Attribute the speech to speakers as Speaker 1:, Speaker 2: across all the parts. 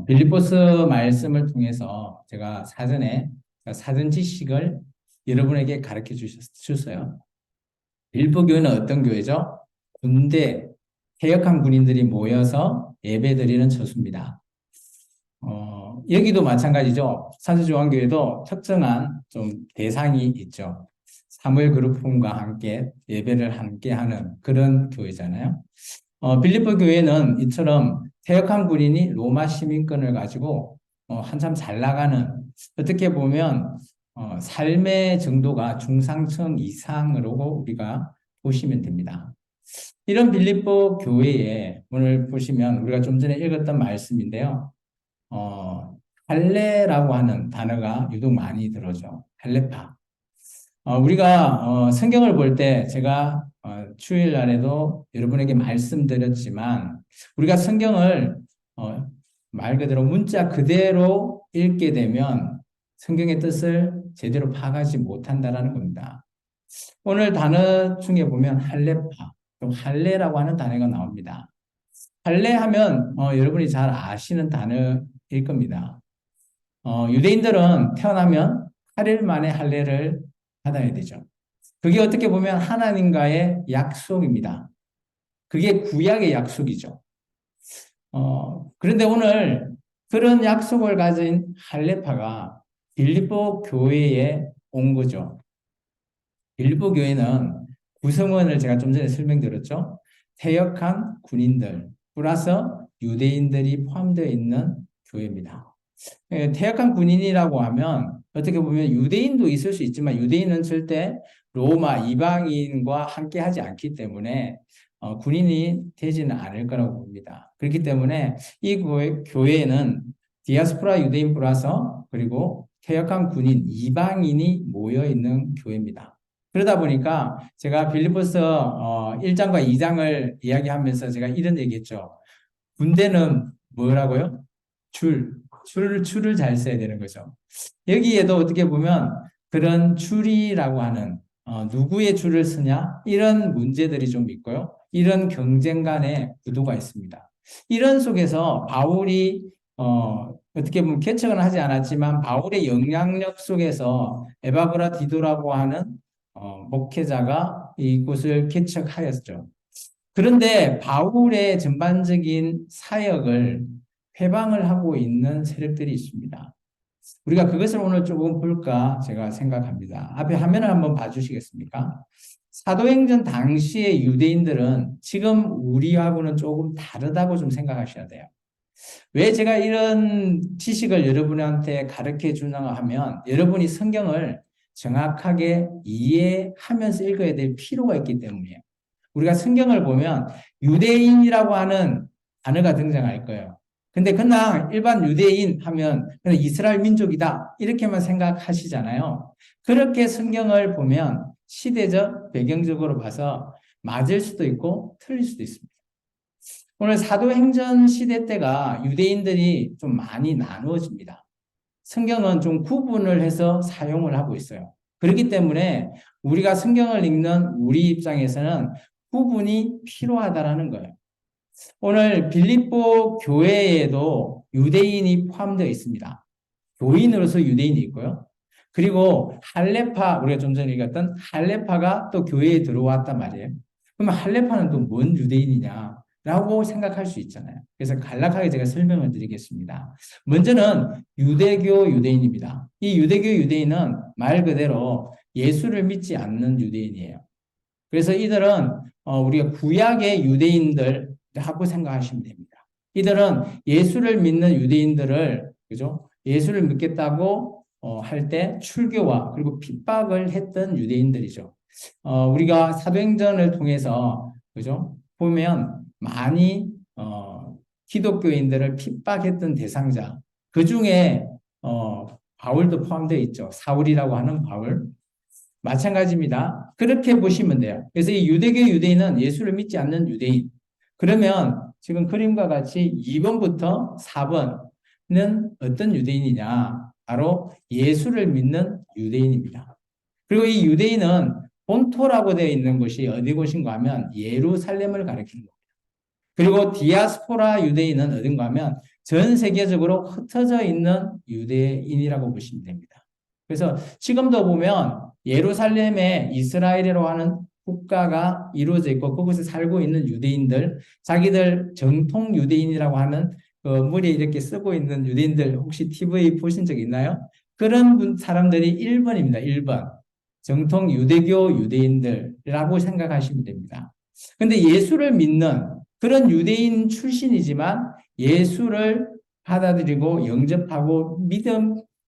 Speaker 1: 빌립보스 말씀을 통해서 제가 사전에 사전 지식을 여러분에게 가르쳐 주셨어요. 빌립보 교회는 어떤 교회죠? 군대, 퇴역한 군인들이 모여서 예배드리는 처소입니다. 여기도 마찬가지죠. 산수조항교회도 특정한 좀 대상이 있죠. 사무엘 그룹품과 함께 예배를 함께 하는 그런 교회잖아요. 빌립보 교회는 이처럼 퇴역한 군인이 로마 시민권을 가지고 한참 잘 나가는, 어떻게 보면 삶의 정도가 중상층 이상으로 우리가 보시면 됩니다. 이런 빌립보 교회에 오늘 보시면 우리가 좀 전에 읽었던 말씀인데요. 할례라고 하는 단어가 유독 많이 들어오죠. 할례파. 우리가 성경을 볼 때 제가 주일날에도 여러분에게 말씀드렸지만 우리가 성경을 말 그대로 문자 그대로 읽게 되면 성경의 뜻을 제대로 파악하지 못한다라는 겁니다. 오늘 단어 중에 보면 할례파, 또 할례라고 하는 단어가 나옵니다. 할례하면 여러분이 잘 아시는 단어일 겁니다. 유대인들은 태어나면 8일 만에 할례를 받아야 되죠. 그게 어떻게 보면 하나님과의 약속입니다. 그게 구약의 약속이죠. 그런데 오늘 그런 약속을 가진 할례파가 빌립보 교회에 온 거죠. 빌립보 교회는 구성원을 제가 좀 전에 설명드렸죠. 퇴역한 군인들 플러스 유대인들이 포함되어 있는 교회입니다. 퇴역한 군인이라고 하면 어떻게 보면 유대인도 있을 수 있지만 유대인은 절대 로마 이방인과 함께 하지 않기 때문에 군인이 되지는 않을 거라고 봅니다. 그렇기 때문에 이 교회에는 디아스포라 유대인 플러스 그리고 퇴역한 군인 이방인이 모여 있는 교회입니다. 그러다 보니까 제가 빌립보서 1장과 2장을 이야기하면서 제가 이런 얘기했죠. 군대는 뭐라고요? 줄을 잘 써야 되는 거죠. 여기에도 어떻게 보면 그런 줄이라고 하는 누구의 줄을 쓰냐 이런 문제들이 좀 있고요. 이런 경쟁 간의 구도가 있습니다. 이런 속에서 바울이 어떻게 보면 개척은 하지 않았지만 바울의 영향력 속에서 에바브라 디도라고 하는 목회자가 이곳을 개척하였죠. 그런데 바울의 전반적인 사역을 회방을 하고 있는 세력들이 있습니다. 우리가 그것을 오늘 조금 볼까 제가 생각합니다. 앞에 화면을 한번 봐주시겠습니까? 사도행전 당시의 유대인들은 지금 우리하고는 조금 다르다고 좀 생각하셔야 돼요. 왜 제가 이런 지식을 여러분한테 가르쳐 주는가 하면 여러분이 성경을 정확하게 이해하면서 읽어야 될 필요가 있기 때문이에요. 우리가 성경을 보면 유대인이라고 하는 단어가 등장할 거예요. 근데 그냥 일반 유대인 하면 그냥 이스라엘 민족이다 이렇게만 생각하시잖아요. 그렇게 성경을 보면 시대적 배경적으로 봐서 맞을 수도 있고 틀릴 수도 있습니다. 오늘 사도행전 시대 때가 유대인들이 좀 많이 나누어집니다. 성경은 좀 구분을 해서 사용을 하고 있어요. 그렇기 때문에 우리가 성경을 읽는 우리 입장에서는 구분이 필요하다라는 거예요. 오늘 빌립보 교회에도 유대인이 포함되어 있습니다. 교인으로서 유대인이 있고요. 그리고 할레파, 우리가 좀 전에 읽었던 할레파가 또 교회에 들어왔단 말이에요. 그러면 할레파는 또 뭔 유대인이냐? 라고 생각할 수 있잖아요. 그래서 간략하게 제가 설명을 드리겠습니다. 먼저는 유대교 유대인입니다. 이 유대교 유대인은 말 그대로 예수를 믿지 않는 유대인이에요. 그래서 이들은 우리가 구약의 유대인들하고 생각하시면 됩니다. 이들은 예수를 믿는 유대인들을 그죠? 예수를 믿겠다고 할 때 출교와 그리고 핍박을 했던 유대인들이죠. 우리가 사도행전을 통해서 그죠? 보면 많이 기독교인들을 핍박했던 대상자 그 중에 바울도 포함되어 있죠. 사울이라고 하는 바울. 마찬가지입니다. 그렇게 보시면 돼요. 그래서 이 유대교 유대인은 예수를 믿지 않는 유대인. 그러면 지금 그림과 같이 2번부터 4번은 어떤 유대인이냐? 바로 예수를 믿는 유대인입니다. 그리고 이 유대인은 본토라고 되어 있는 곳이 어디 곳인가 하면 예루살렘을 가리키는 겁니다. 그리고 디아스포라 유대인은 어딘가 하면 전 세계적으로 흩어져 있는 유대인이라고 보시면 됩니다. 그래서 지금도 보면 예루살렘에 이스라엘이라고 하는 국가가 이루어져 있고 그곳에 살고 있는 유대인들, 자기들 정통 유대인이라고 하는 그 머리에 이렇게 쓰고 있는 유대인들 혹시 TV 보신 적 있나요? 그런 사람들이 1번입니다. 1번. 정통 유대교 유대인들이라고 생각하시면 됩니다. 근데 예수를 믿는 그런 유대인 출신이지만 예수를 받아들이고 영접하고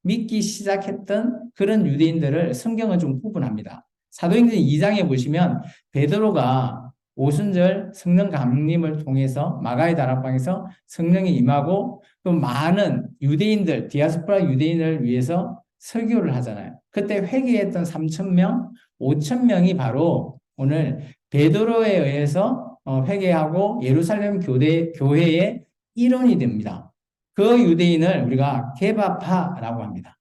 Speaker 1: 믿기 시작했던 그런 유대인들을 성경은 좀 구분합니다. 사도행전 2장에 보시면 베드로가 오순절 성령 강림을 통해서 마가의 다락방에서 성령이 임하고 또 많은 유대인들, 디아스포라 유대인을 위해서 설교를 하잖아요. 그때 회개했던 3,000명, 5,000명이 바로 오늘 베드로에 의해서 회개하고 예루살렘 교회의 일원이 됩니다. 그 유대인을 우리가 게바파라고 합니다.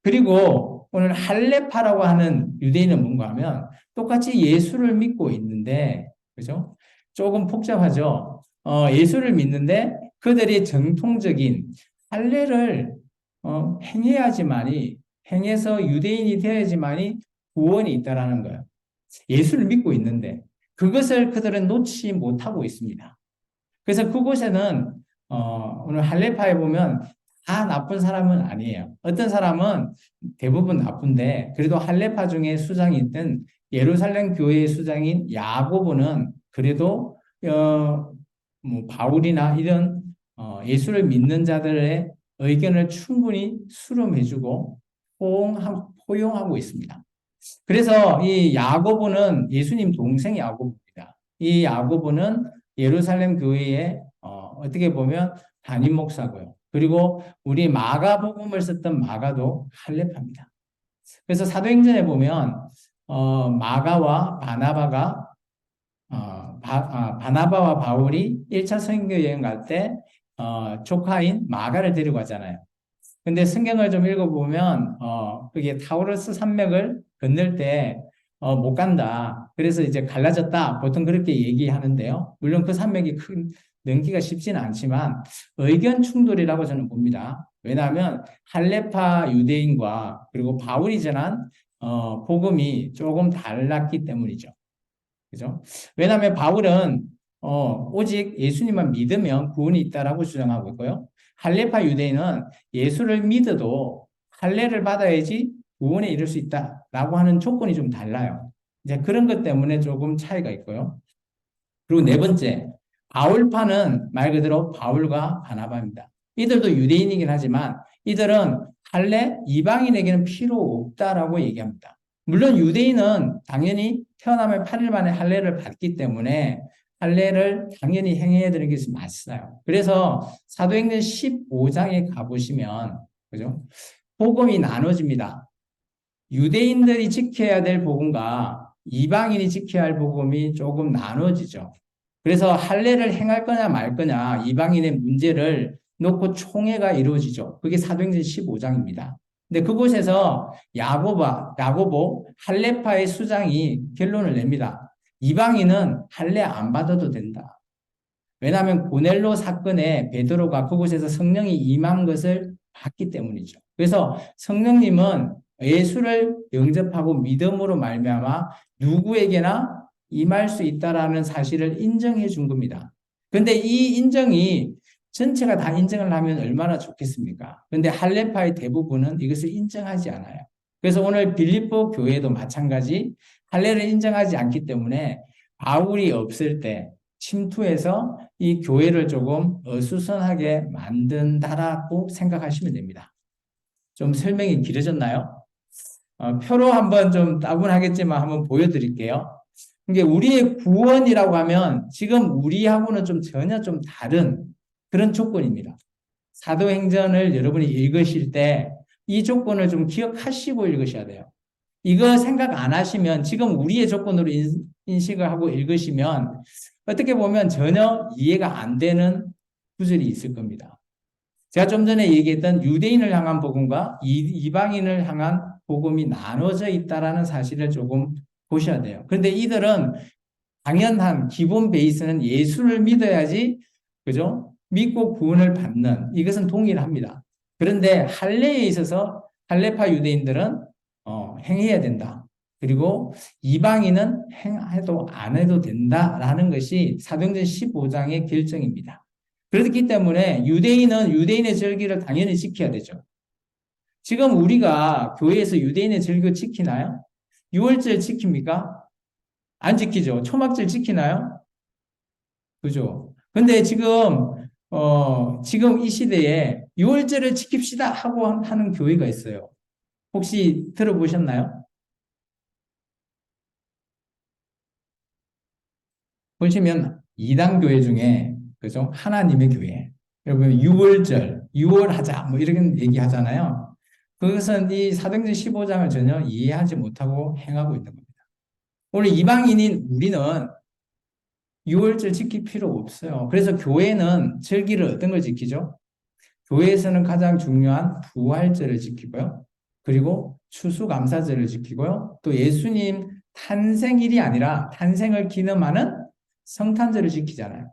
Speaker 1: 그리고 오늘 할레파라고 하는 유대인은 뭔가 하면 똑같이 예수를 믿고 있는데, 그죠? 조금 복잡하죠? 예수를 믿는데 그들이 정통적인 할례를 행해야지만이, 행해서 유대인이 되어야지만이 구원이 있다라는 거예요. 예수를 믿고 있는데 그것을 그들은 놓지 못하고 있습니다. 그래서 그곳에는 오늘 할레파에 보면 다 나쁜 사람은 아니에요. 어떤 사람은 대부분 나쁜데 그래도 할레파 중에 수장이 있던 예루살렘 교회의 수장인 야고보는 그래도 뭐 바울이나 이런 예수를 믿는 자들의 의견을 충분히 수렴해주고 포용하고 있습니다. 그래서 이 야고보는 예수님 동생 야고보입니다. 이 야고보는 예루살렘 교회의 어떻게 보면 담임 목사고요. 그리고 우리 마가복음을 썼던 마가도 할례파입니다. 그래서 사도행전에 보면 마가와 바나바가 바나바와 바울이 1차 선교 여행 갈 때 조카인 마가를 데리고 가잖아요. 근데 성경을 좀 읽어보면 그게 타우러스 산맥을 건널 때 못 간다. 그래서 이제 갈라졌다. 보통 그렇게 얘기하는데요. 물론 그 산맥이 넘기가 쉽지는 않지만 의견 충돌이라고 저는 봅니다. 왜냐하면 할레파 유대인과 그리고 바울이 전한 복음이 조금 달랐기 때문이죠. 그죠? 왜냐하면 바울은 오직 예수님만 믿으면 구원이 있다라고 주장하고 있고요. 할레파 유대인은 예수를 믿어도 할례를 받아야지 구원에 이를 수 있다라고 하는 조건이 좀 달라요. 이제 그런 것 때문에 조금 차이가 있고요. 그리고 네 번째, 바울파는 말 그대로 바울과 바나바입니다. 이들도 유대인이긴 하지만 이들은 할례 이방인에게는 필요 없다라고 얘기합니다. 물론 유대인은 당연히 태어나면 8일 만에 할례를 받기 때문에 할례를 당연히 행해야 되는 것이 맞어요. 그래서 사도행전 15장에 가보시면 그죠? 복음이 나눠집니다. 유대인들이 지켜야 될 복음과 이방인이 지켜야 할 복음이 조금 나눠지죠. 그래서 할례를 행할 거냐 말 거냐 이방인의 문제를 놓고 총회가 이루어지죠. 그게 사도행전 15장입니다. 근데 그곳에서 야고보 할례파의 수장이 결론을 냅니다. 이방인은 할례 안 받아도 된다. 왜냐하면 고넬로 사건에 베드로가 그곳에서 성령이 임한 것을 봤기 때문이죠. 그래서 성령님은 예수를 영접하고 믿음으로 말미암아 누구에게나 임할 수 있다라는 사실을 인정해 준 겁니다. 그런데 이 인정이 전체가 다 인정을 하면 얼마나 좋겠습니까? 그런데 할레파의 대부분은 이것을 인정하지 않아요. 그래서 오늘 빌립보 교회도 마찬가지 할례를 인정하지 않기 때문에 바울이 없을 때 침투해서 이 교회를 조금 어수선하게 만든다라고 생각하시면 됩니다. 좀 설명이 길어졌나요? 표로 한번 좀 따분하겠지만 한번 보여드릴게요. 이게 우리의 구원이라고 하면 지금 우리하고는 좀 전혀 좀 다른 그런 조건입니다. 사도행전을 여러분이 읽으실 때 이 조건을 좀 기억하시고 읽으셔야 돼요. 이거 생각 안 하시면 지금 우리의 조건으로 인식을 하고 읽으시면 어떻게 보면 전혀 이해가 안 되는 구절이 있을 겁니다. 제가 좀 전에 얘기했던 유대인을 향한 복음과 이방인을 향한 복음이 나눠져 있다라는 사실을 조금 보셔야 돼요. 그런데 이들은 당연한 기본 베이스는 예수를 믿어야지, 그죠? 믿고 구원을 받는 이것은 동일합니다. 그런데 할례에 있어서 할례파 유대인들은 행해야 된다. 그리고 이방인은 행해도 안 해도 된다라는 것이 사도행전 15장의 결정입니다. 그렇기 때문에 유대인은 유대인의 절기를 당연히 지켜야 되죠. 지금 우리가 교회에서 유대인의 절기 지키나요? 유월절 지킵니까? 안 지키죠. 초막절 지키나요? 그죠? 근데 지금 이 시대에 유월절을 지킵시다 하고 하는 교회가 있어요. 혹시 들어보셨나요? 보시면 이단 교회 중에 그죠? 하나님의 교회. 여러분 유월절, 유월하자 뭐 이런 얘기하잖아요. 그것은 이 사도행전 15장을 전혀 이해하지 못하고 행하고 있는 겁니다. 오늘 이방인인 우리는 유월절 지킬 필요 없어요. 그래서 교회는 절기를 어떤 걸 지키죠? 교회에서는 가장 중요한 부활절을 지키고요. 그리고 추수감사절을 지키고요. 또 예수님 탄생일이 아니라 탄생을 기념하는 성탄절을 지키잖아요.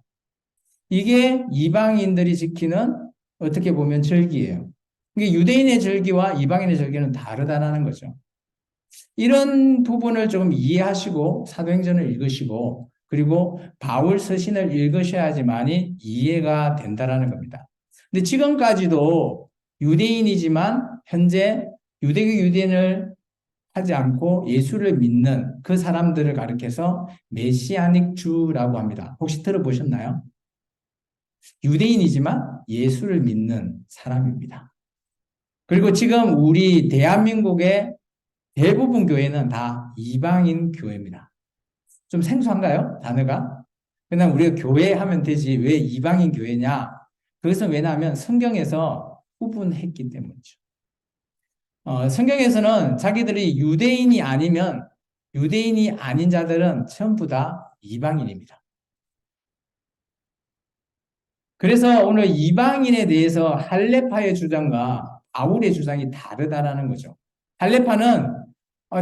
Speaker 1: 이게 이방인들이 지키는 어떻게 보면 절기예요. 이게 유대인의 절기와 이방인의 절기는 다르다는 거죠. 이런 부분을 좀 이해하시고 사도행전을 읽으시고 그리고 바울 서신을 읽으셔야지만이 이해가 된다라는 겁니다. 근데 지금까지도 유대인이지만 현재 유대교 유대인을 하지 않고 예수를 믿는 그 사람들을 가리켜서 메시아닉 주라고 합니다. 혹시 들어보셨나요? 유대인이지만 예수를 믿는 사람입니다. 그리고 지금 우리 대한민국의 대부분 교회는 다 이방인 교회입니다. 좀 생소한가요? 단어가? 그냥 우리가 교회 하면 되지 왜 이방인 교회냐? 그것은 왜냐하면 성경에서 구분했기 때문이죠. 성경에서는 자기들이 유대인이 아닌 자들은 전부 다 이방인입니다. 그래서 오늘 이방인에 대해서 할례파의 주장과 바울의 주장이 다르다라는 거죠. 할례파는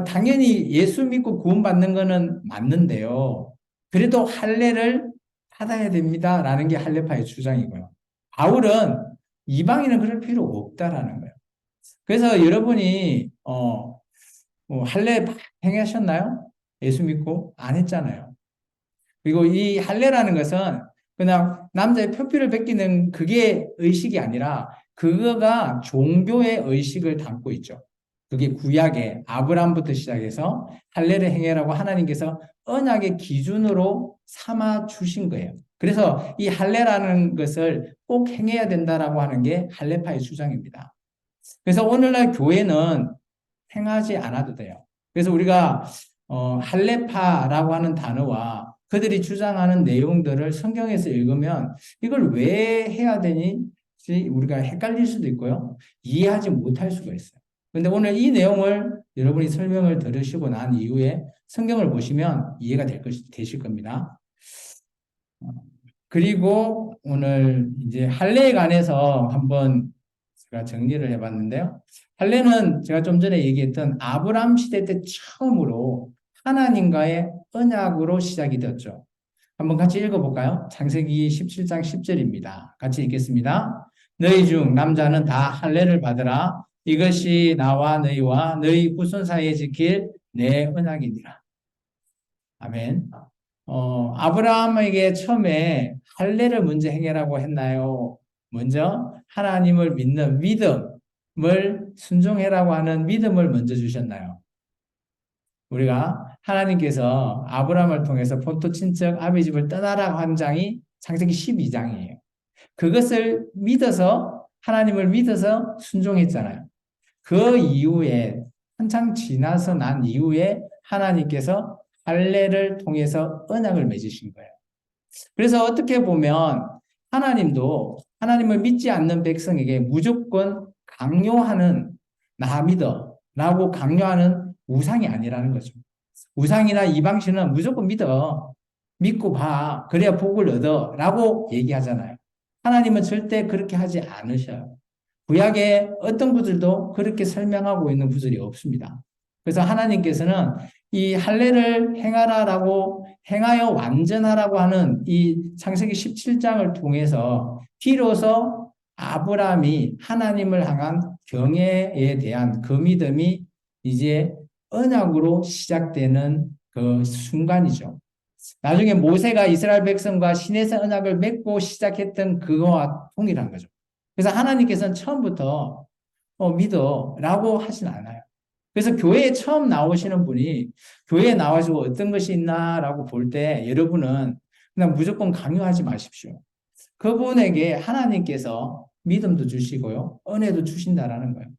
Speaker 1: 당연히 예수 믿고 구원받는 것은 맞는데요. 그래도 할례를 받아야 됩니다라는 게 할례파의 주장이고요. 바울은 이방인은 그럴 필요 없다라는 거예요. 그래서 여러분이 뭐 할례 행하셨나요? 예수 믿고 안 했잖아요. 그리고 이 할례라는 것은 그냥 남자의 표피를 벗기는 그게 의식이 아니라 그거가 종교의 의식을 담고 있죠. 그게 구약의 아브라함부터 시작해서 할례를 행해라고 하나님께서 언약의 기준으로 삼아 주신 거예요. 그래서 이 할례라는 것을 꼭 행해야 된다라고 하는 게 할례파의 주장입니다. 그래서 오늘날 교회는 행하지 않아도 돼요. 그래서 우리가 할례파라고 하는 단어와 그들이 주장하는 내용들을 성경에서 읽으면 이걸 왜 해야 되니? 우리가 헷갈릴 수도 있고요. 이해하지 못할 수가 있어요. 근데 오늘 이 내용을 여러분이 설명을 들으시고 난 이후에 성경을 보시면 이해가 되실 겁니다. 그리고 오늘 이제 할례에 관해서 한번 제가 정리를 해봤는데요. 할례는 제가 좀 전에 얘기했던 아브라함 시대 때 처음으로 하나님과의 언약으로 시작이 되었죠. 한번 같이 읽어볼까요? 창세기 17장 10절입니다. 같이 읽겠습니다. 너희 중 남자는 다 할례를 받으라. 이것이 나와 너희와 너희 후손 사이에 지킬 내 언약이니라. 아멘. 아브라함에게 처음에 할례를 먼저 행해라고 했나요? 먼저 하나님을 믿는 믿음을 순종해라고 하는 믿음을 먼저 주셨나요? 우리가 하나님께서 아브라함을 통해서 본토 친척 아비 집을 떠나라고 한 장이 창세기 12장이에요. 그것을 믿어서 하나님을 믿어서 순종했잖아요. 그 이후에 한창 지나서 난 이후에 하나님께서 할례를 통해서 언약을 맺으신 거예요. 그래서 어떻게 보면 하나님도 하나님을 믿지 않는 백성에게 무조건 강요하는 나 믿어 라고 강요하는 우상이 아니라는 거죠. 우상이나 이방신은 무조건 믿어. 믿고 봐. 그래야 복을 얻어. 라고 얘기하잖아요. 하나님은 절대 그렇게 하지 않으셔요. 구약의 어떤 구절도 그렇게 설명하고 있는 구절이 없습니다. 그래서 하나님께서는 이 할례를 행하라라고 행하여 완전하라고 하는 이 창세기 17장을 통해서 비로소 아브라함이 하나님을 향한 경외에 대한 그 믿음이 이제 언약으로 시작되는 그 순간이죠. 나중에 모세가 이스라엘 백성과 시내산 언약을 맺고 시작했던 그거와 동일한 거죠. 그래서 하나님께서는 처음부터 믿어라고 하진 않아요. 그래서 교회에 처음 나오시는 분이 교회에 나와서 어떤 것이 있나라고 볼 때 여러분은 그냥 무조건 강요하지 마십시오. 그분에게 하나님께서 믿음도 주시고요. 은혜도 주신다라는 거예요.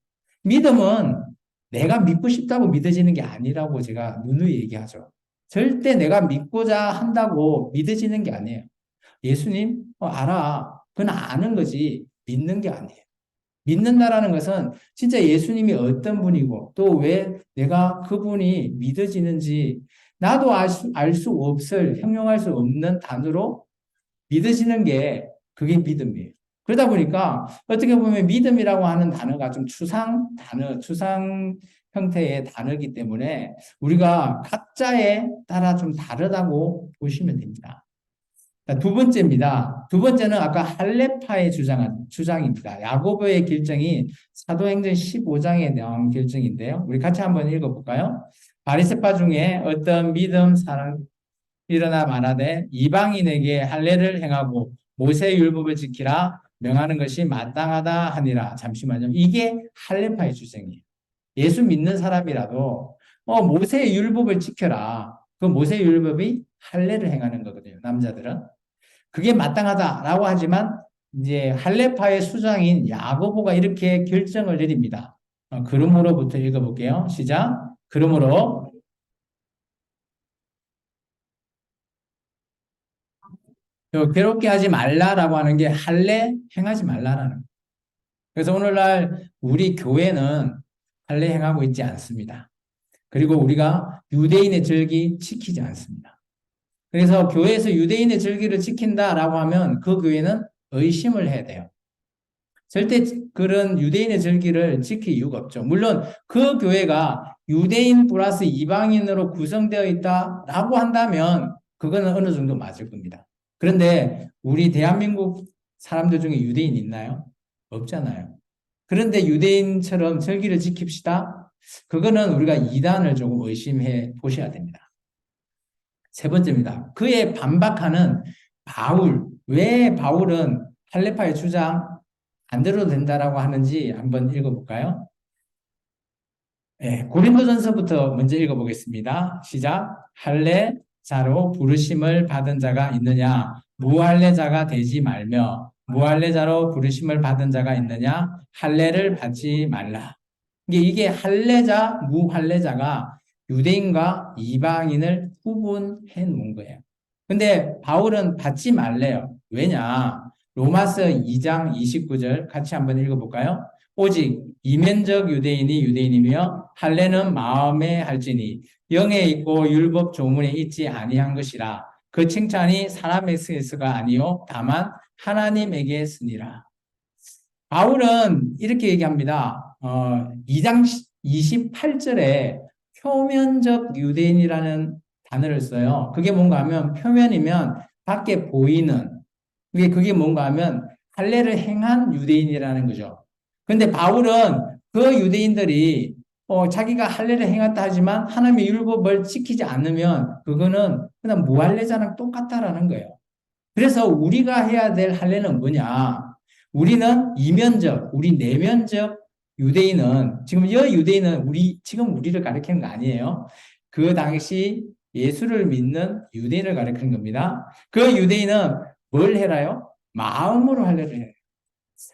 Speaker 1: 믿음은 내가 믿고 싶다고 믿어지는 게 아니라고 제가 누누이 얘기하죠. 절대 내가 믿고자 한다고 믿어지는 게 아니에요. 예수님, 알아. 그건 아는 거지. 믿는 게 아니에요. 믿는다라는 것은 진짜 예수님이 어떤 분이고 또 왜 내가 그분이 믿어지는지 나도 알 수 없을, 형용할 수 없는 단어로 믿어지는 게 그게 믿음이에요. 그러다 보니까 어떻게 보면 믿음이라고 하는 단어가 좀 추상 형태의 단어이기 때문에 우리가 각자에 따라 좀 다르다고 보시면 됩니다. 두 번째입니다. 두 번째는 아까 할례파의 주장입니다. 야고보의 결정이 사도행전 15장에 나온 결정인데요. 우리 같이 한번 읽어볼까요? 바리새파 중에 어떤 믿음 사람 일어나 말하되 이방인에게 할례를 행하고 모세의 율법을 지키라 명하는 것이 마땅하다 하니라. 잠시만요. 이게 할례파의 주장이에요. 예수 믿는 사람이라도 모세의 율법을 지켜라. 그 모세의 율법이 할례를 행하는 거거든요. 남자들은. 그게 마땅하다라고 하지만 이제 할례파의 수장인 야고보가 이렇게 결정을 내립니다. 그러므로부터 읽어볼게요. 시작. 그러므로 괴롭게 하지 말라라고 하는 게 할례 행하지 말라라는 거예요. 그래서 오늘날 우리 교회는 할례 행하고 있지 않습니다. 그리고 우리가 유대인의 절기 지키지 않습니다. 그래서 교회에서 유대인의 절기를 지킨다라고 하면 그 교회는 의심을 해야 돼요. 절대 그런 유대인의 절기를 지킬 이유가 없죠. 물론 그 교회가 유대인 플러스 이방인으로 구성되어 있다라고 한다면 그거는 어느 정도 맞을 겁니다. 그런데 우리 대한민국 사람들 중에 유대인 있나요? 없잖아요. 그런데 유대인처럼 절기를 지킵시다? 그거는 우리가 이단을 조금 의심해 보셔야 됩니다. 세 번째입니다. 그에 반박하는 바울. 왜 바울은 할례파의 주장 안 들어도 된다라고 하는지 한번 읽어볼까요? 네, 고린도전서부터 먼저 읽어보겠습니다. 시작. 할례자로 부르심을 받은 자가 있느냐? 무할례자가 되지 말며 무할례자로 부르심을 받은 자가 있느냐? 할례를 받지 말라. 이게 할례자, 무할례자가 유대인과 이방인을 구분해 놓은 거예요. 근데 바울은 받지 말래요. 왜냐? 로마서 2장 29절 같이 한번 읽어볼까요? 오직 이면적 유대인이 유대인이며 할례는 마음에 할지니 영에 있고 율법 조문에 있지 아니한 것이라. 그 칭찬이 사람에게서가 아니요 다만 하나님에게 쓰니라. 바울은 이렇게 얘기합니다. 2장 28절에 표면적 유대인이라는 단어를 써요. 그게 뭔가 하면 표면이면 밖에 보이는 그게 뭔가 하면 할례를 행한 유대인이라는 거죠. 근데 바울은 그 유대인들이 자기가 할례를 행했다 하지만 하나님의 율법을 지키지 않으면 그거는 그냥 무할례자랑 똑같다라는 거예요. 그래서 우리가 해야 될 할례는 뭐냐? 우리는 이면적, 우리 내면적 유대인은 지금 이 유대인은 지금 우리를 가리키는 거 아니에요. 그 당시 예수를 믿는 유대인을 가리키는 겁니다. 그 유대인은 뭘 해라요? 마음으로 할례를 해요.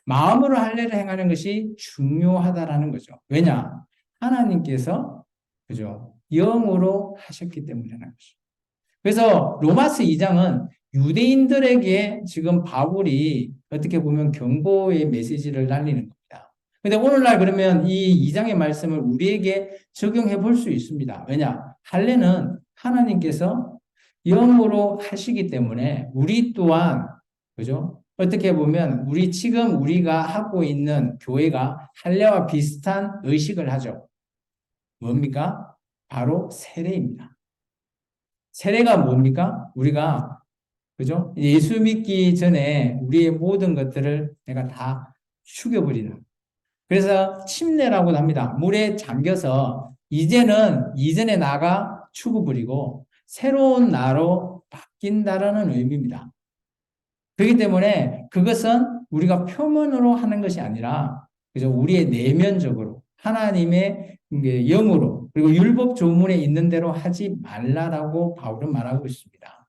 Speaker 1: 마음으로 할례를 행하는 것이 중요하다라는 거죠. 왜냐? 하나님께서 그죠? 영으로 하셨기 때문이라는 것이죠. 그래서 로마서 2장은 유대인들에게 지금 바울이 어떻게 보면 경고의 메시지를 날리는 겁니다. 근데 오늘날 그러면 이 2장의 말씀을 우리에게 적용해 볼 수 있습니다. 왜냐? 할례는 하나님께서 영으로 하시기 때문에 우리 또한 그죠? 어떻게 보면 지금 우리가 하고 있는 교회가 할례와 비슷한 의식을 하죠. 뭡니까? 바로 세례입니다. 세례가 뭡니까? 우리가 그죠? 예수 믿기 전에 우리의 모든 것들을 내가 다 죽여버리는. 그래서 침례라고 합니다. 물에 잠겨서 이제는 이전에 나가 죽어버리고 새로운 나로 바뀐다라는 의미입니다. 그렇기 때문에 그것은 우리가 표면으로 하는 것이 아니라 그죠? 우리의 내면적으로 하나님의 영으로 그리고 율법 조문에 있는 대로 하지 말라라고 바울은 말하고 있습니다.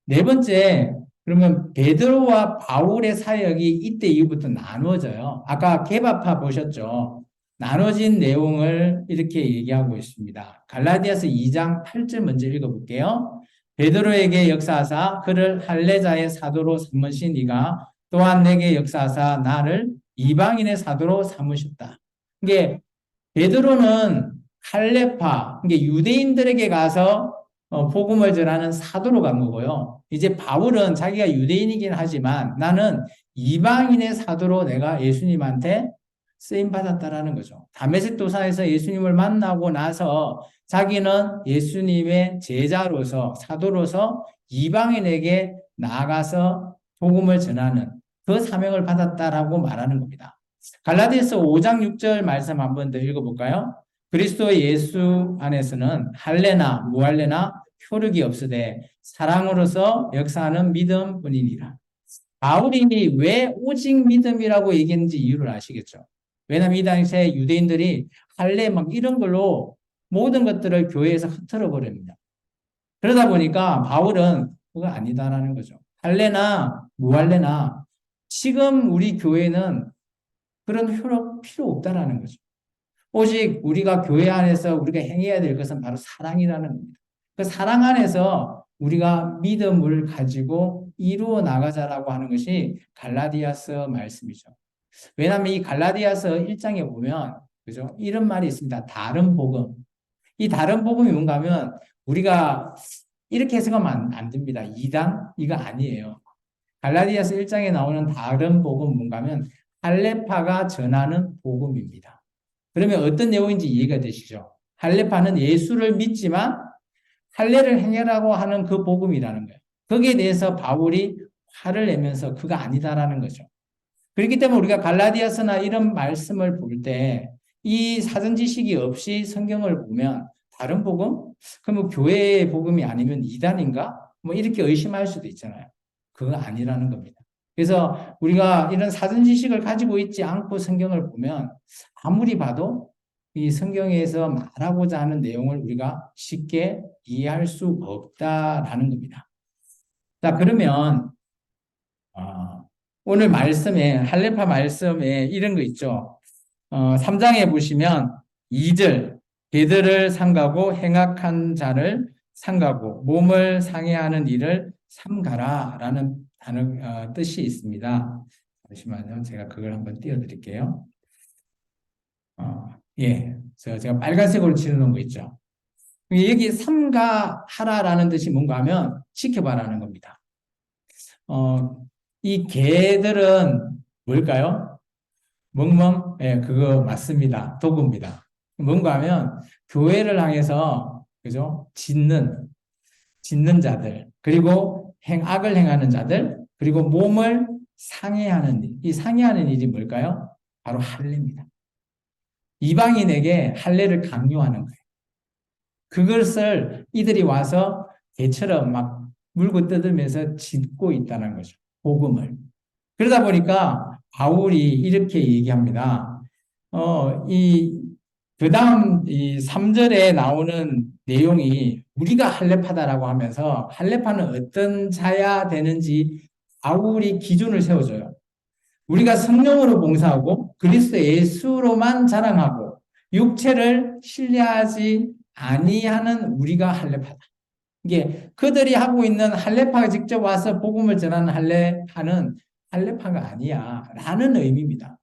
Speaker 1: 네 번째, 그러면 베드로와 바울의 사역이 이때 이후부터 나누어져요. 아까 개바파 보셨죠? 나눠진 내용을 이렇게 얘기하고 있습니다. 갈라디아서 2장 8절 먼저 읽어볼게요. 베드로에게 역사하사 그를 할례자의 사도로 삼으신 이가 또한 내게 역사하사 나를 이방인의 사도로 삼으셨다. 이게 베드로는 할례파, 이게 유대인들에게 가서 복음을 전하는 사도로 간 거고요. 이제 바울은 자기가 유대인이긴 하지만 나는 이방인의 사도로 내가 예수님한테 쓰임 받았다라는 거죠. 다메섹 도상에서 예수님을 만나고 나서 자기는 예수님의 제자로서 사도로서 이방인에게 나아가서 복음을 전하는 그 사명을 받았다라고 말하는 겁니다. 갈라디아서 5장 6절 말씀 한 번 더 읽어볼까요? 그리스도 예수 안에서는 할례나 무할례나 효력이 없으되 사랑으로서 역사하는 믿음뿐이니라. 바울이 왜 오직 믿음이라고 얘기했는지 이유를 아시겠죠? 왜냐하면 이 당시에 유대인들이 할례 막 이런 걸로 모든 것들을 교회에서 흐트러 버립니다. 그러다 보니까 바울은 그거 아니다라는 거죠. 할례나 무할례나 지금 우리 교회는 그런 효력 필요 없다라는 거죠. 오직 우리가 교회 안에서 우리가 행해야 될 것은 바로 사랑이라는 겁니다. 그 사랑 안에서 우리가 믿음을 가지고 이루어 나가자라고 하는 것이 갈라디아서 말씀이죠. 왜냐하면 이 갈라디아서 1장에 보면 그죠? 이런 말이 있습니다. 다른 복음. 이 다른 복음이 뭔가 하면 우리가 이렇게 해석하면 안 됩니다. 이단? 이거 아니에요. 갈라디아서 1장에 나오는 다른 복음 뭔가 하면 할례파가 전하는 복음입니다. 그러면 어떤 내용인지 이해가 되시죠? 할례파는 예수를 믿지만 할례를 행하라고 하는 그 복음이라는 거예요. 거기에 대해서 바울이 화를 내면서 그거 아니다라는 거죠. 그렇기 때문에 우리가 갈라디아서나 이런 말씀을 볼 때 이 사전 지식이 없이 성경을 보면 다른 복음? 그럼 교회의 복음이 아니면 이단인가? 뭐 이렇게 의심할 수도 있잖아요. 그거 아니라는 겁니다. 그래서 우리가 이런 사전 지식을 가지고 있지 않고 성경을 보면 아무리 봐도 이 성경에서 말하고자 하는 내용을 우리가 쉽게 이해할 수 없다라는 겁니다. 자, 그러면 오늘 말씀에 할례파 말씀에 이런 거 있죠. 3장에 보시면 2절 개들을 삼가고 행악한 자를 삼가고 몸을 상해하는 일을 삼가라 라는 단어, 뜻이 있습니다. 잠시만요. 제가 그걸 한번 띄워드릴게요. 예, 제가 빨간색으로 칠해놓은 거 있죠. 여기 삼가하라라는 뜻이 뭔가 하면 지켜봐라는 겁니다. 이 개들은 뭘까요? 멍멍? 예, 그거 맞습니다. 도구입니다. 뭔가 하면 교회를 향해서 그죠? 짓는 자들, 그리고 악을 행하는 자들, 그리고 몸을 상해하는 일. 이 상해하는 일이 뭘까요? 바로 할례입니다. 이방인에게 할례를 강요하는 거예요. 그것을 이들이 와서 개처럼 막 물고 뜯으면서 짓고 있다는 거죠. 복음을. 그러다 보니까 바울이 이렇게 얘기합니다. 그 다음 이 3절에 나오는 내용이 우리가 할례파다라고 하면서 할례파는 어떤 자야 되는지 바울이 기준을 세워줘요. 우리가 성령으로 봉사하고 그리스도 예수로만 자랑하고 육체를 신뢰하지 아니하는 우리가 할례파다. 이게 그들이 하고 있는 할례파가 직접 와서 복음을 전하는 할례파는 할례파가 아니야 라는 의미입니다.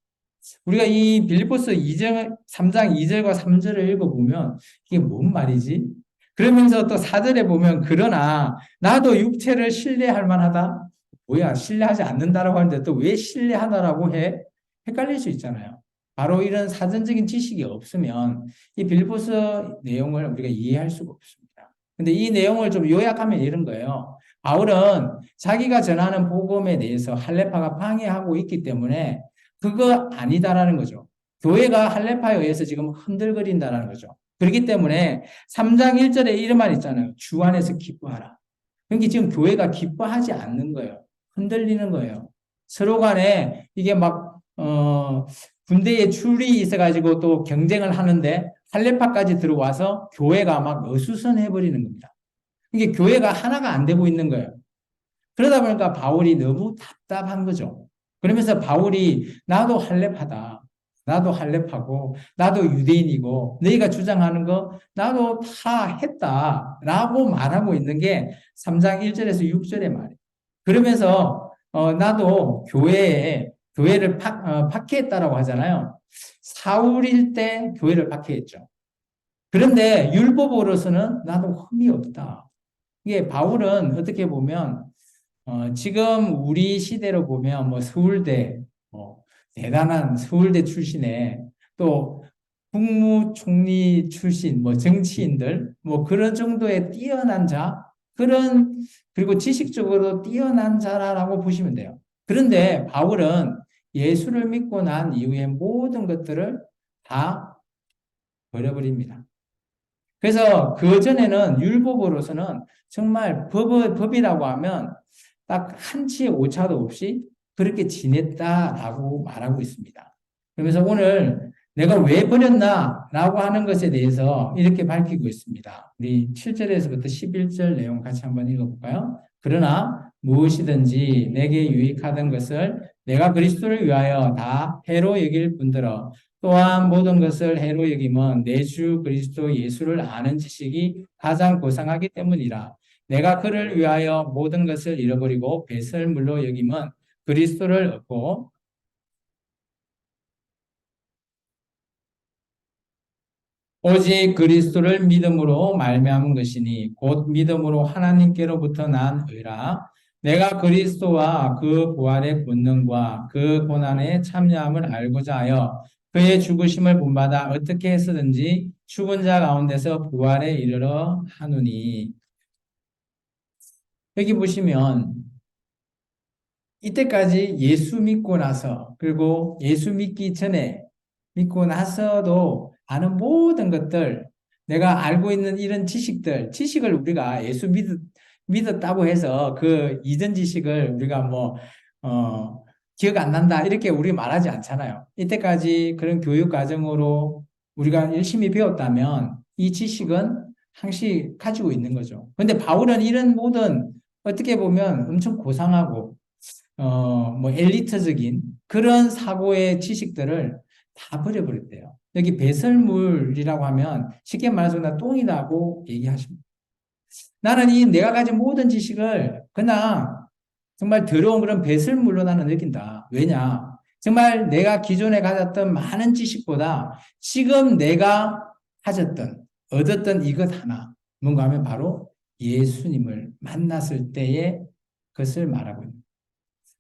Speaker 1: 우리가 이 빌립보서 3장 2절과 3절을 읽어보면 이게 뭔 말이지? 그러면서 또 4절에 보면 그러나 나도 육체를 신뢰할 만하다. 뭐야 신뢰하지 않는다라고 하는데 또 왜 신뢰하다라고 해? 헷갈릴 수 있잖아요. 바로 이런 사전적인 지식이 없으면 이 빌립보서 내용을 우리가 이해할 수가 없습니다. 근데 이 내용을 좀 요약하면 이런 거예요. 바울은 자기가 전하는 복음에 대해서 할레파가 방해하고 있기 때문에 그거 아니다라는 거죠. 교회가 할레파에 의해서 지금 흔들거린다라는 거죠. 그렇기 때문에 3장 1절에 이런 말 있잖아요. 주 안에서 기뻐하라. 그러니까 지금 교회가 기뻐하지 않는 거예요. 흔들리는 거예요. 서로 간에 이게 막, 군대에 출이 있어가지고 또 경쟁을 하는데 할레파까지 들어와서 교회가 막 어수선해버리는 겁니다. 이게 교회가 하나가 안 되고 있는 거예요. 그러다 보니까 바울이 너무 답답한 거죠. 그러면서 바울이 나도 할렙하다. 나도 할렙하고 나도 유대인이고 너희가 주장하는 거 나도 다 했다라고 말하고 있는 게 3장 1절에서 6절의 말이에요. 그러면서 나도 교회를 박해했다라고 하잖아요. 사울일 때 교회를 박해했죠. 그런데 율법으로서는 나도 흠이 없다. 이게 바울은 어떻게 보면 지금 우리 시대로 보면 뭐 서울대, 대단한 서울대 출신의 또 국무총리 출신, 뭐 정치인들, 뭐 그런 정도의 뛰어난 자, 그리고 지식적으로 뛰어난 자라고 보시면 돼요. 그런데 바울은 예수를 믿고 난 이후에 모든 것들을 다 버려버립니다. 그래서 그전에는 율법으로서는 정말 법이라고 하면 딱 한치의 오차도 없이 그렇게 지냈다라고 말하고 있습니다. 그러면서 오늘 내가 왜 버렸나라고 하는 것에 대해서 이렇게 밝히고 있습니다. 우리 7절에서부터 11절 내용 같이 한번 읽어볼까요? 그러나 무엇이든지 내게 유익하던 것을 내가 그리스도를 위하여 다 해로 여길 뿐더러 또한 모든 것을 해로 여김은 내 주 그리스도 예수를 아는 지식이 가장 고상하기 때문이라. 내가 그를 위하여 모든 것을 잃어버리고 배설물로 여김은 그리스도를 얻고 오직 그리스도를 믿음으로 말미암은 것이니 곧 믿음으로 하나님께로부터 난 의라. 내가 그리스도와 그 부활의 권능과 그 고난의 참여함을 알고자 하여 그의 죽으심을 본받아 어떻게 해서든지 죽은 자 가운데서 부활에 이르러 하노니. 여기 보시면 이때까지 예수 믿고 나서 그리고 예수 믿기 전에 믿고 나서도 아는 모든 것들 내가 알고 있는 이런 지식을 우리가 믿었다고 해서 그 이전 지식을 우리가 기억 안 난다 이렇게 우리 말하지 않잖아요. 이때까지 그런 교육 과정으로 우리가 열심히 배웠다면 이 지식은 항시 가지고 있는 거죠. 근데 바울은 이런 모든 어떻게 보면 엄청 고상하고 엘리트적인 그런 사고의 지식들을 다 버려버렸대요. 여기 배설물이라고 하면 쉽게 말해서 나 똥이라고 얘기하십니다. 나는 이 내가 가진 모든 지식을 그냥 정말 더러운 그런 배설물로 나는 느낀다. 왜냐? 정말 내가 기존에 가졌던 많은 지식보다 지금 내가 가졌던, 얻었던 이것 하나, 뭔가 하면 바로 예수님을 만났을 때의 것을 말하고 있는.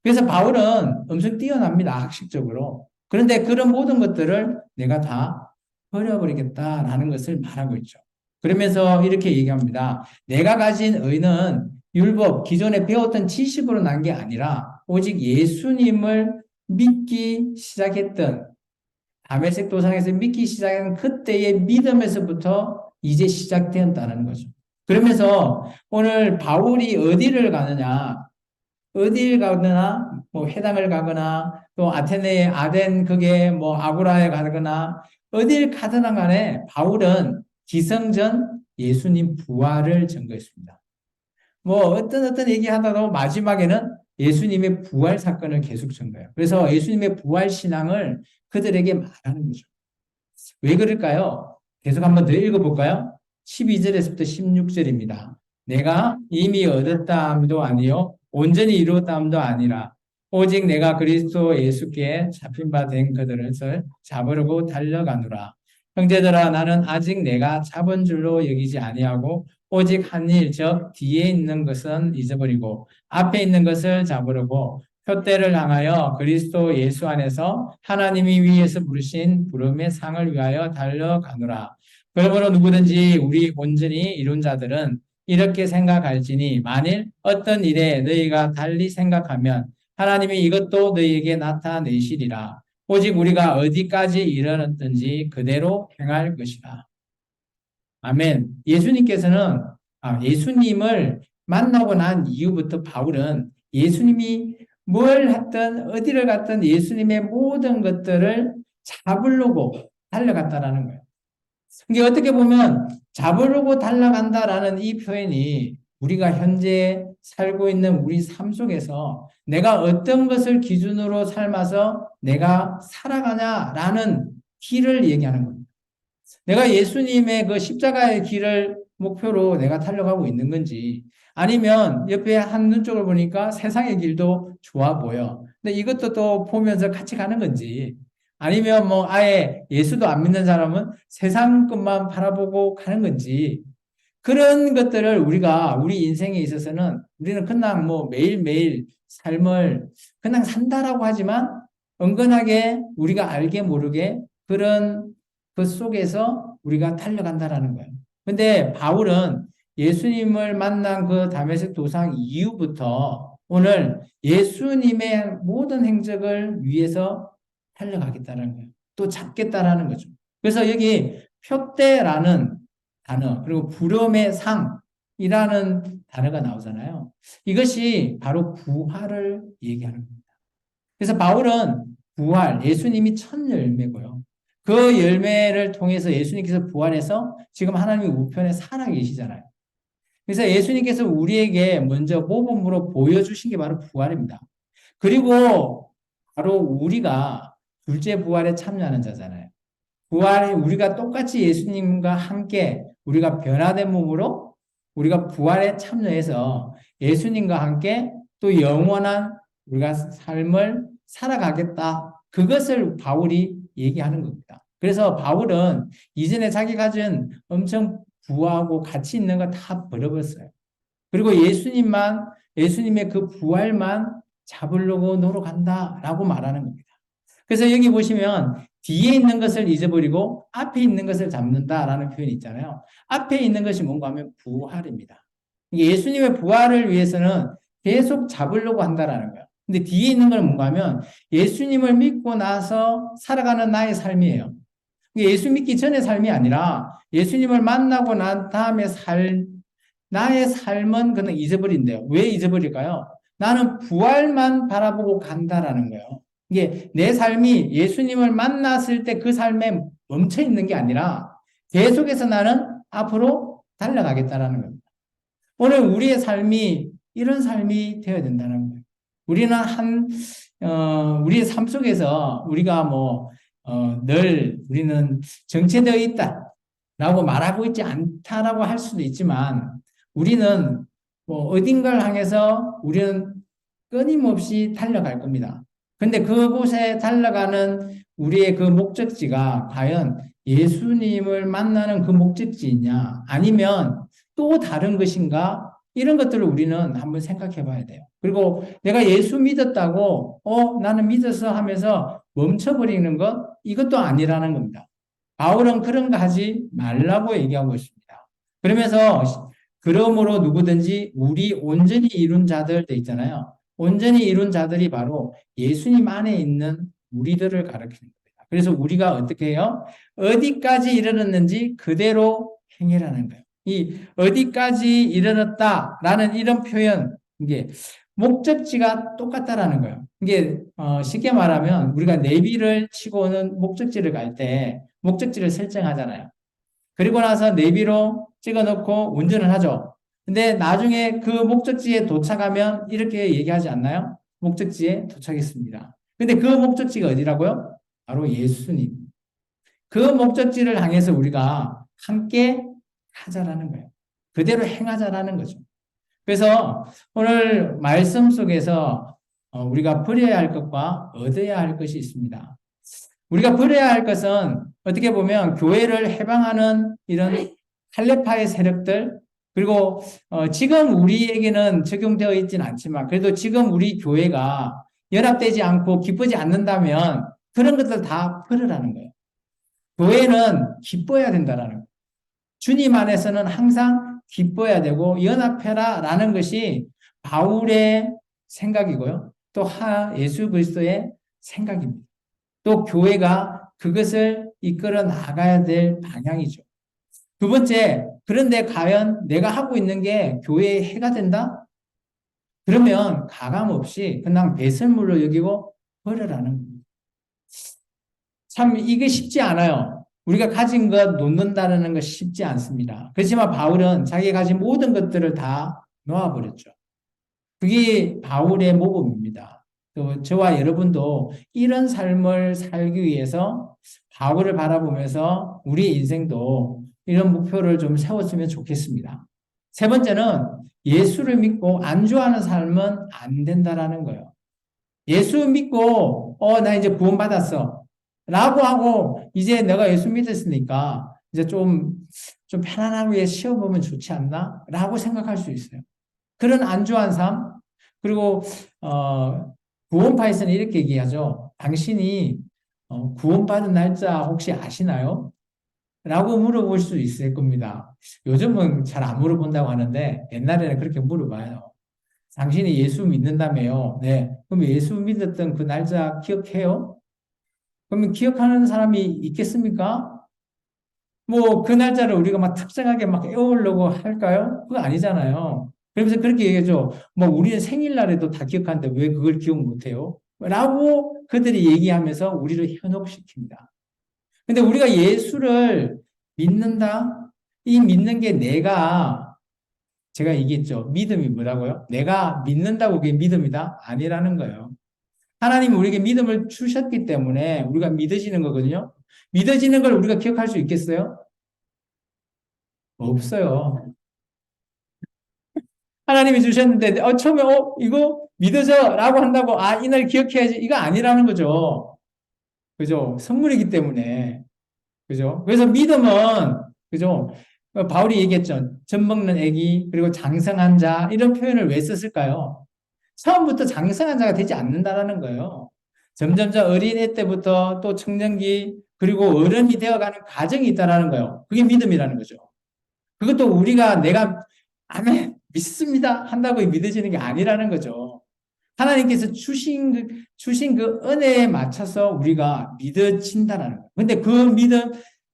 Speaker 1: 그래서 바울은 엄청 뛰어납니다. 학식적으로. 그런데 그런 모든 것들을 내가 다 버려버리겠다라는 것을 말하고 있죠. 그러면서 이렇게 얘기합니다. 내가 가진 의는 율법, 기존에 배웠던 지식으로 난 게 아니라 오직 예수님을 믿기 시작했던 다메섹 도상에서 믿기 시작한 그때의 믿음에서부터 이제 시작되었다는 거죠. 그러면서 오늘 바울이 어디를 가느냐 어딜 가거나 뭐 회당을 가거나 또 아테네의 아덴 그게 뭐 아고라에 가거나 어딜 가든 간에 바울은 기성전 예수님 부활을 증거했습니다. 뭐 어떤 얘기하다도 마지막에는 예수님의 부활 사건을 계속 증거해요. 그래서 예수님의 부활 신앙을 그들에게 말하는 거죠. 왜 그럴까요? 계속 한번 더 읽어볼까요? 12절에서부터 16절입니다. 내가 이미 얻었다 함도 아니요 온전히 이루었다 함도 아니라 오직 내가 그리스도 예수께 잡힌 바 된 그들을 잡으려고 달려가노라. 형제들아 나는 아직 내가 잡은 줄로 여기지 아니하고 오직 한 일, 즉 뒤에 있는 것은 잊어버리고 앞에 있는 것을 잡으려고 표대를 향하여 그리스도 예수 안에서 하나님이 위에서 부르신 부름의 상을 위하여 달려가노라. 그러므로 누구든지 우리 온전히 이룬 자들은 이렇게 생각할지니 만일 어떤 일에 너희가 달리 생각하면 하나님이 이것도 너희에게 나타내시리라. 오직 우리가 어디까지 이르렀든지 그대로 행할 것이라. 아멘. 예수님을 만나고 난 이후부터 바울은 예수님이 뭘 했든 어디를 갔든 예수님의 모든 것들을 잡으려고 달려갔다라는 거예요. 이게 어떻게 보면 잡으려고 달려간다라는 이 표현이 우리가 현재 살고 있는 우리 삶 속에서 내가 어떤 것을 기준으로 삶아서 내가 살아가냐라는 길을 얘기하는 겁니다. 내가 예수님의 그 십자가의 길을 목표로 내가 달려가고 있는 건지 아니면 옆에 한 눈 쪽을 보니까 세상의 길도 좋아 보여. 근데 이것도 또 보면서 같이 가는 건지 아니면 뭐 아예 예수도 안 믿는 사람은 세상 것만 바라보고 가는 건지 그런 것들을 우리 인생에 있어서는 우리는 그냥 뭐 매일매일 삶을 그냥 산다라고 하지만 은근하게 우리가 알게 모르게 그런 그 속에서 우리가 달려간다라는 거예요. 근데 바울은 예수님을 만난 그 다메섹 도상 이후부터 오늘 예수님의 모든 행적을 위해서 달려가겠다는 거예요. 또 잡겠다라는 거죠. 그래서 여기 표대라는 단어 그리고 부름의 상이라는 단어가 나오잖아요. 이것이 바로 부활을 얘기하는 겁니다. 그래서 바울은 부활, 예수님이 첫 열매고요. 그 열매를 통해서 예수님께서 부활해서 지금 하나님의 우편에 살아 계시잖아요. 그래서 예수님께서 우리에게 먼저 모범으로 보여주신 게 바로 부활입니다. 그리고 바로 우리가 둘째 부활에 참여하는 자잖아요. 부활에 우리가 똑같이 예수님과 함께 우리가 변화된 몸으로 우리가 부활에 참여해서 예수님과 함께 또 영원한 우리가 삶을 살아가겠다. 그것을 바울이 얘기하는 겁니다. 그래서 바울은 이전에 자기가 가진 엄청 부하고 가치 있는 거 다 버려버렸어요. 그리고 예수님의 그 부활만 잡으려고 노력한다라고 말하는 겁니다. 그래서 여기 보시면 뒤에 있는 것을 잊어버리고 앞에 있는 것을 잡는다라는 표현이 있잖아요. 앞에 있는 것이 뭔가 하면 부활입니다. 예수님의 부활을 위해서는 계속 잡으려고 한다라는 거예요. 근데 뒤에 있는 건 뭔가 하면 예수님을 믿고 나서 살아가는 나의 삶이에요. 예수 믿기 전의 삶이 아니라 예수님을 만나고 난 다음에 나의 삶은 그냥 잊어버린대요. 왜 잊어버릴까요? 나는 부활만 바라보고 간다라는 거예요. 이게 내 삶이 예수님을 만났을 때 그 삶에 멈춰 있는 게 아니라 계속해서 나는 앞으로 달려가겠다라는 겁니다. 오늘 우리의 삶이 이런 삶이 되어야 된다는 거예요. 우리의 삶 속에서 우리가 늘 우리는 정체되어 있다라고 말하고 있지 않다라고 할 수도 있지만 우리는 어딘가를 향해서 우리는 끊임없이 달려갈 겁니다. 근데 그곳에 달려가는 우리의 그 목적지가 과연 예수님을 만나는 그 목적지이냐 아니면 또 다른 것인가 이런 것들을 우리는 한번 생각해 봐야 돼요. 그리고 내가 예수 믿었다고 나는 믿었어 하면서 멈춰버리는 것 이것도 아니라는 겁니다. 바울은 그런 거 하지 말라고 얘기하고 있습니다. 그러므로 누구든지 우리 온전히 이룬 자들 돼 있잖아요. 온전히 이룬 자들이 바로 예수님 안에 있는 우리들을 가리키는 겁니다. 그래서 우리가 어떻게 해요? 어디까지 이르렀는지 그대로 행해라는 거예요. 이 어디까지 이르렀다라는 이런 표현, 이게 목적지가 똑같다라는 거예요. 이게 쉽게 말하면 우리가 내비를 치고는 목적지를 갈 때 목적지를 설정하잖아요. 그리고 나서 내비로 찍어 놓고 운전을 하죠. 근데 나중에 그 목적지에 도착하면 이렇게 얘기하지 않나요? 목적지에 도착했습니다. 근데 그 목적지가 어디라고요? 바로 예수님. 그 목적지를 향해서 우리가 함께 하자라는 거예요. 그대로 행하자라는 거죠. 그래서 오늘 말씀 속에서 우리가 버려야 할 것과 얻어야 할 것이 있습니다. 우리가 버려야 할 것은 어떻게 보면 교회를 해방하는 이런 할례파의 세력들 그리고 지금 우리에게는 적용되어 있지는 않지만 그래도 지금 우리 교회가 연합되지 않고 기쁘지 않는다면 그런 것들 다 버리라는 거예요. 교회는 기뻐야 된다라는 거예요. 주님 안에서는 항상 기뻐야 되고 연합해라라는 것이 바울의 생각이고요. 또 예수 그리스도의 생각입니다. 또 교회가 그것을 이끌어 나가야 될 방향이죠. 두 번째, 그런데 과연 내가 하고 있는 게 교회에 해가 된다? 그러면 가감 없이 그냥 배설물로 여기고 버려라는 겁니다. 참 이게 쉽지 않아요. 우리가 가진 것 놓는다는 것 쉽지 않습니다. 그렇지만 바울은 자기가 가진 모든 것들을 다 놓아버렸죠. 그게 바울의 모범입니다. 또 저와 여러분도 이런 삶을 살기 위해서 바울을 바라보면서 우리 인생도 이런 목표를 좀 세웠으면 좋겠습니다. 세 번째는 예수를 믿고 안주하는 삶은 안 된다라는 거예요. 예수 믿고 나 이제 구원받았어 라고 하고 이제 내가 예수 믿었으니까 이제 좀 편안하게 쉬어보면 좋지 않나? 라고 생각할 수 있어요. 그런 안주한 삶, 그리고 구원파에서는 이렇게 얘기하죠. 당신이 구원받은 날짜 혹시 아시나요? 라고 물어볼 수 있을 겁니다. 요즘은 잘 안 물어본다고 하는데 옛날에는 그렇게 물어봐요. 당신이 예수 믿는다며요. 네. 그럼 예수 믿었던 그 날짜 기억해요? 그러면 기억하는 사람이 있겠습니까? 뭐 그 날짜를 우리가 막 특정하게 막 외우려고 할까요? 그거 아니잖아요. 그러면서 그렇게 얘기하죠. 뭐 우리는 생일날에도 다 기억하는데 왜 그걸 기억 못해요? 라고 그들이 얘기하면서 우리를 현혹시킵니다. 근데 우리가 예수를 믿는다? 이 믿는 게 제가 얘기했죠. 믿음이 뭐라고요? 내가 믿는다고 그게 믿음이다? 아니라는 거예요. 하나님이 우리에게 믿음을 주셨기 때문에 우리가 믿어지는 거거든요. 믿어지는 걸 우리가 기억할 수 있겠어요? 없어요. 하나님이 주셨는데, 처음에, 이거 믿어져! 라고 한다고, 이날 기억해야지. 이거 아니라는 거죠. 그죠? 선물이기 때문에. 그죠? 그래서 믿음은, 그죠? 바울이 얘기했죠. 젖 먹는 애기, 그리고 장성한 자, 이런 표현을 왜 썼을까요? 처음부터 장성한 자가 되지 않는다라는 거예요. 점점점 어린애 때부터 또 청년기, 그리고 어른이 되어가는 과정이 있다라는 거예요. 그게 믿음이라는 거죠. 그것도 내가, 아멘, 믿습니다. 한다고 믿어지는 게 아니라는 거죠. 하나님께서 주신 그 은혜에 맞춰서 우리가 믿어진다라는 거예요. 근데 그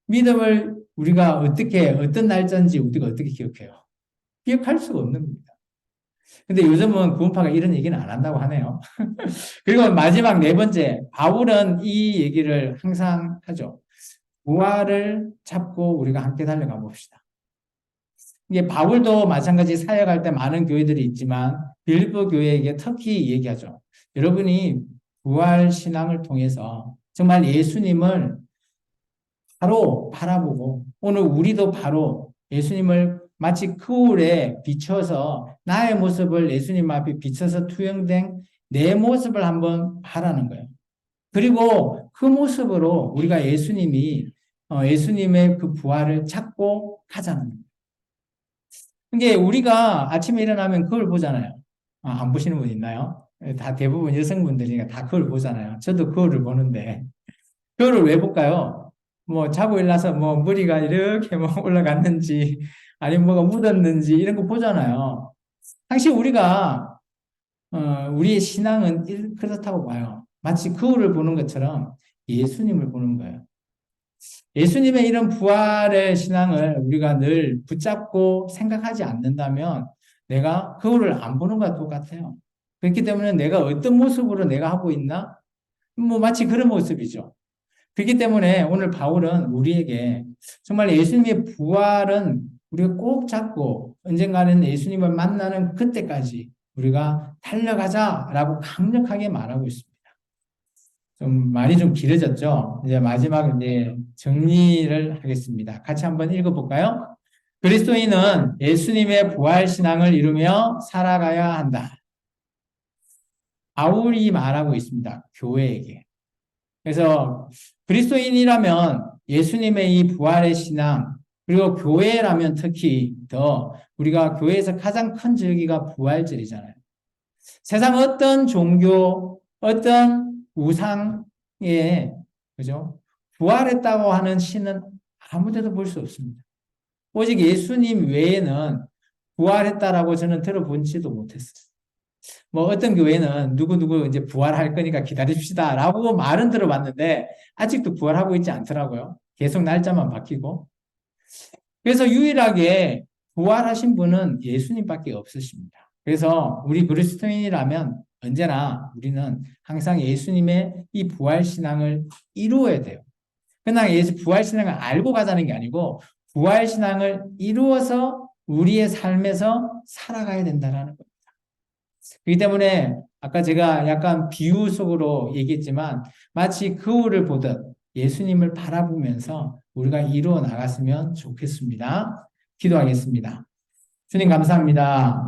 Speaker 1: 믿음을 우리가 어떤 날짜인지 우리가 어떻게 기억해요? 기억할 수가 없는 겁니다. 근데 요즘은 구원파가 이런 얘기는 안 한다고 하네요. 그리고 마지막 네 번째, 바울은 이 얘기를 항상 하죠. 부활을 잡고 우리가 함께 달려가 봅시다. 이게 바울도 마찬가지 사역할 때 많은 교회들이 있지만 빌립보 교회에게 특히 얘기하죠. 여러분이 부활 신앙을 통해서 정말 예수님을 바로 바라보고 오늘 우리도 바로 예수님을 마치 거울에 비춰서 나의 모습을 예수님 앞에 비춰서 투영된 내 모습을 한번 바라는 거예요. 그리고 그 모습으로 우리가 예수님의 그 부활을 찾고 가자는 거예요. 이게 우리가 아침에 일어나면 거울 보잖아요. 안 보시는 분 있나요? 다 대부분 여성분들이니까 다 거울 보잖아요. 저도 거울을 보는데 거울을 왜 볼까요? 뭐 자고 일어나서 뭐 머리가 이렇게 뭐 올라갔는지 아니면 뭐가 묻었는지 이런 거 보잖아요. 사실 우리의 신앙은 그렇다고 봐요. 마치 거울을 보는 것처럼 예수님을 보는 거예요. 예수님의 이런 부활의 신앙을 우리가 늘 붙잡고 생각하지 않는다면 내가 거울을 안 보는 것과 똑같아요. 그렇기 때문에 내가 어떤 모습으로 내가 하고 있나? 뭐 마치 그런 모습이죠. 그렇기 때문에 오늘 바울은 우리에게 정말 예수님의 부활은 우리가 꼭 잡고 언젠가는 예수님을 만나는 그때까지 우리가 달려가자라고 강력하게 말하고 있습니다. 좀 말이 좀 길어졌죠? 이제 마지막 이제 정리를 하겠습니다. 같이 한번 읽어볼까요? 그리스도인은 예수님의 부활 신앙을 이루며 살아가야 한다. 바울이 말하고 있습니다. 교회에게. 그래서 그리스도인이라면 예수님의 이 부활의 신앙, 그리고 교회라면 특히 더 우리가 교회에서 가장 큰 절기가 부활절이잖아요. 세상 어떤 종교, 어떤 우상에, 그죠? 부활했다고 하는 신은 아무 데도 볼 수 없습니다. 오직 예수님 외에는 부활했다라고 저는 들어본지도 못했어요. 뭐 어떤 교회는 누구누구 이제 부활할 거니까 기다립시다 라고 말은 들어봤는데 아직도 부활하고 있지 않더라고요. 계속 날짜만 바뀌고. 그래서 유일하게 부활하신 분은 예수님밖에 없으십니다. 그래서 우리 그리스도인이라면 언제나 우리는 항상 예수님의 이 부활 신앙을 이루어야 돼요. 그냥 예수 부활 신앙을 알고 가자는 게 아니고 부활 신앙을 이루어서 우리의 삶에서 살아가야 된다는 거예요. 그렇기 때문에 아까 제가 약간 비유 속으로 얘기했지만 마치 거울을 보듯 예수님을 바라보면서 우리가 이루어 나갔으면 좋겠습니다. 기도하겠습니다. 주님 감사합니다.